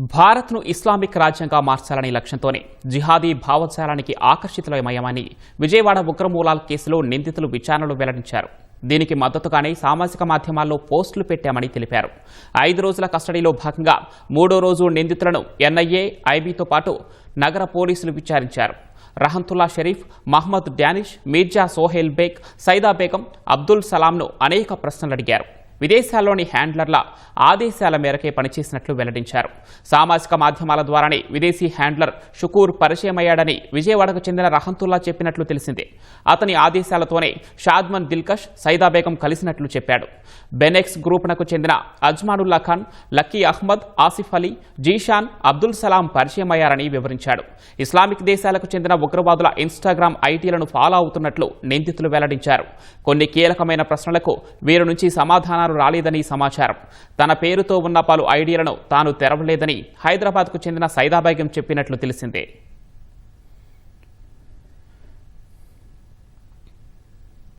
భారత్ను ఇస్లామిక్ రాజ్యంగా మార్చాలనే లక్ష్యంతోనే జిహాదీ భావజాలానికి ఆకర్షితులమయ్యామని విజయవాడ ఉగ్రమూలాల కేసులో నిందితులు విచారణలో వెల్లడించారు. దీనికి మద్దతుగానే సామాజిక మాధ్యమాల్లో పోస్టులు పెట్టామని తెలిపారు. 5 రోజుల కస్టడీలో భాగంగా 3వ రోజు నిందితులను ఎన్ఐఏ, ఐబీతో పాటు నగర పోలీసులు విచారించారు. రహంతుల్లా షరీఫ్, మహ్మద్ డానిష్, మీర్జా సోహెల్ బేగ్, సైదా బేగం, అబ్దుల్ సలాంను అనేక ప్రశ్నలు అడిగారు. విదేశాల్లోని హ్యాండ్లర్ల ఆదేశాల మేరకే పనిచేసినట్లు వెల్లడించారు. సామాజిక మాధ్యమాల ద్వారానే విదేశీ హ్యాండ్లర్ షుకూర్ పరిచయమయ్యాడని విజయవాడకు చెందిన రహంతుల్లా చెప్పినట్లు తెలిసింది. అతని ఆదేశాలతోనే షాద్మన్ దిల్కష్, సైదా బేగం కలిసినట్లు చెప్పాడు. బెనెక్స్ గ్రూప్నకు చెందిన అజ్మానుల్లా ఖాన్, లక్కీ అహ్మద్, ఆసిఫ్ అలీ, జీషాన్, అబ్దుల్ సలాం పరిచయమయ్యారని వివరించాడు. ఇస్లామిక్ దేశాలకు చెందిన ఉగ్రవాదుల ఇన్స్టాగ్రామ్ ఐటీలను ఫాలో అవుతున్నట్లు నిందితులు వెల్లడించారు. కొన్ని కీలకమైన ప్రశ్నలకు వీరి నుంచి సమాధానాలు రాలేదని సమాచారం. తన పేరుతో ఉన్న పలు ఐడీలను తాను తెరవలేదని హైదరాబాద్కు చెందిన సైదా బేగం చెప్పినట్లు తెలిసిందే.